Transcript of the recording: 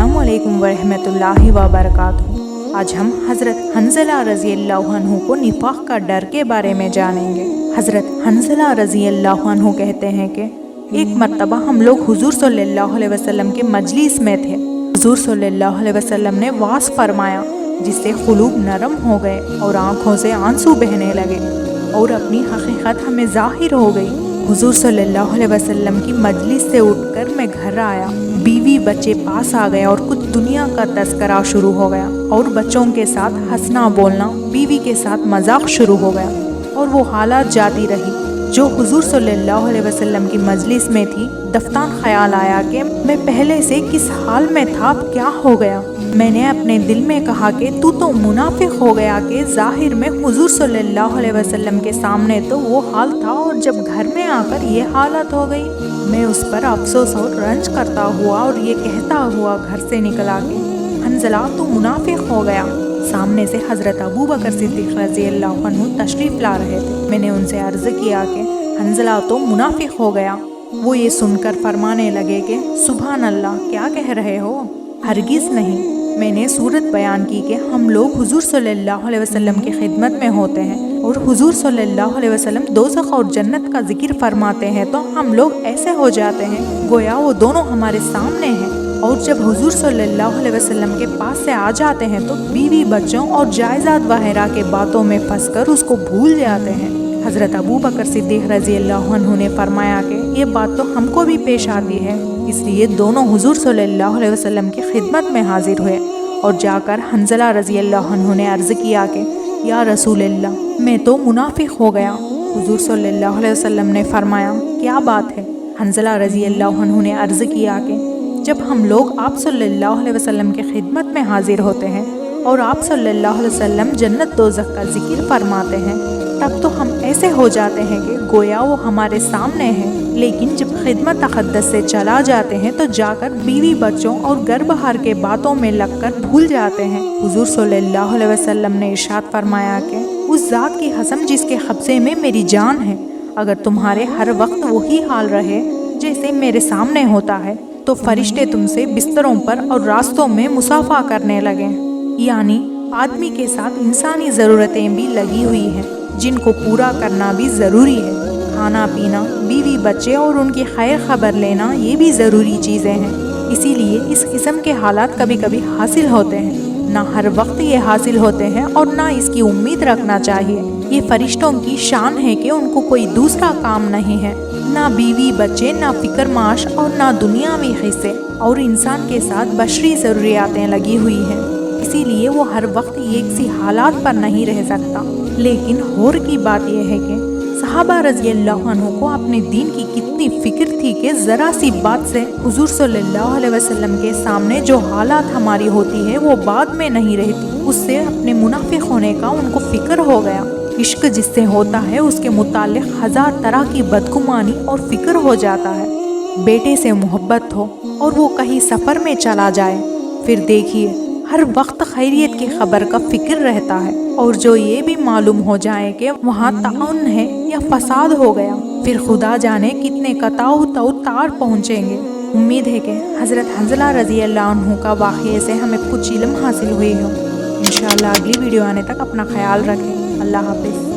अस्सलामुअलैकुम वरहमतुल्लाहि वबरकातुहू। आज हम हज़रत हंज़ला रज़ी अल्लाह अन्हु को निफाक़ का डर के बारे में जानेंगे। हज़रत हंज़ला रज़ी अल्लाह अन्हु कहते हैं कि एक मर्तबा हम लोग हुज़ूर सल्लल्लाहु अलैहि वसल्लम के मजलिस में थे। हुज़ूर सल्लल्लाहु अलैहि वसल्लम ने वास फरमाया, जिससे क़ुलूब नरम हो गए और आँखों से आंसू बहने लगे और अपनी हकीकत हमें ज़ाहिर हो गई। हुज़ूर सल्लल्लाहु अलैहि वसल्लम की मजलिस से उठकर मैं घर आया। बीवी बच्चे पास आ गए और कुछ दुनिया का तज़किरा शुरू हो गया और बच्चों के साथ हंसना बोलना, बीवी के साथ मजाक शुरू हो गया और वो हालात जाती रही जो हुज़ूर सल्लल्लाहु अलैहि वसल्लम की मजलिस में थी। दफ्तान ख्याल आया कि मैं पहले से किस हाल में था, अब क्या हो गया। मैंने अपने दिल में कहा कि तू तो मुनाफिक हो गया कि ज़ाहिर में हुज़ूर सल्लल्लाहु अलैहि वसल्लम के सामने तो वो हाल था और जब घर में आकर ये हालत हो गई। मैं उस पर अफसोस और रंज करता हुआ और ये कहता हुआ घर से निकला कि हंज़ला तू मुनाफिक हो गया। सामने से हज़रत अबू बकर सिद्दीक़ रज़ी अल्लाह अन्हु तशरीफ़ ला रहे थे। मैंने उनसे अर्ज़ किया कि हंज़ला तो मुनाफिक हो गया। वो ये सुनकर फरमाने लगे कि सुभान अल्लाह, क्या कह रहे हो? हरगिज़ नहीं। मैंने सूरत बयान की कि हम लोग हुज़ूर सल्लल्लाहु अलैहि वसल्लम की खिदमत में होते हैं और हुज़ूर सल्लल्लाहु अलैहि वसल्लम दोज़ख और जन्नत का जिक्र फरमाते हैं, तो हम लोग ऐसे हो जाते हैं गोया वो दोनों हमारे सामने हैं। और जब हुज़ूर सल्लल्लाहु अलैहि वसल्लम के पास से आ जाते हैं तो बीवी बच्चों और जायदाद वगैरह के बातों में फंसकर उसको भूल जाते हैं। हज़रत अबू बकर सिद्दीक़ रज़ी अल्लाह अन्हु ने फरमाया कि ये बात तो हमको भी पेश आती है, इसलिए दोनों हुज़ूर सल्लल्लाहु अलैहि वसल्लम की खिदमत में हाजिर हुए और जाकर हंज़ला रज़ी अल्लाह अन्हु ने अर्ज़ किया कि या रसूल अल्लाह, मैं तो मुनाफिक हो गया। हुज़ूर सल्लल्लाहु अलैहि वसल्लम ने फरमाया, क्या बात है? हंज़ला रज़ी अल्लाह अन्हु ने अर्ज़ किया कि जब हम लोग आप सल्लल्लाहु अलैहि वसल्लम की खिदमत में हाजिर होते हैं और आप सल्लल्लाहु अलैहि वसल्लम जन्नत दोज़ख का जिक्र फरमाते हैं, तब तो हम ऐसे हो जाते हैं कि गोया वो हमारे सामने है। लेकिन जब खिदमत अक़द्दस से चला जाते हैं तो जाकर बीवी बच्चों और घर बाहर के बातों में लगकर भूल जाते हैं। हुज़ूर सल्लल्लाहु अलैहि वसल्लम ने इरशाद फरमाया कि उस ज़ात की कसम जिसके कब्ज़े में मेरी जान है, अगर तुम्हारे हर वक्त वही हाल रहे जैसे मेरे सामने होता है तो फरिश्ते तुमसे बिस्तरों पर और रास्तों में मुसाफा करने लगे। यानी आदमी के साथ इंसानी ज़रूरतें भी लगी हुई हैं जिनको पूरा करना भी ज़रूरी है। खाना पीना, बीवी बच्चे और उनकी खैर खबर लेना, ये भी ज़रूरी चीज़ें हैं। इसीलिए इस किस्म के हालात कभी कभी हासिल होते हैं, ना हर वक्त ये हासिल होते हैं और ना इसकी उम्मीद रखना चाहिए। ये फरिश्तों की शान है कि उनको कोई दूसरा काम नहीं है, ना बीवी बच्चे, ना फिक्र माश और ना दुनियावी हिस्से, और इंसान के साथ बशरी ज़रूरियातें लगी हुई हैं। इसीलिए वो हर वक्त एक सी हालात पर नहीं रह सकता। लेकिन गौर की बात यह है कि सहाबा रज़ी अल्लाह अन्हु को अपने दीन की कितनी फ़िक्र थी कि ज़रा सी बात से हुज़ूर सल्लल्लाहु अलैहि वसल्लम के सामने जो हालात हमारी होती है वो बाद में नहीं रहती। उससे अपने मुनाफिक होने का उनको फ़िक्र हो गया। इश्क जिससे होता है उसके मुतालिक हज़ार तरह की बदगुमानी और फ़िक्र हो जाता है। बेटे से मोहब्बत हो और वो कहीं सफ़र में चला जाए, फिर देखिए हर वक्त खैरियत की खबर का फिक्र रहता है। और जो ये भी मालूम हो जाए कि वहाँ ताउन है या फसाद हो गया, फिर खुदा जाने कितने कताऊ तार पहुँचेंगे। उम्मीद है कि हज़रत हंज़ला रज़ी अल्लाह अन्हु का वाक़ये से हमें कुछ इल्म हासिल हुई हो। इंशाअल्लाह अगली वीडियो आने तक अपना ख्याल रखें। अल्लाह हाफ़िज़।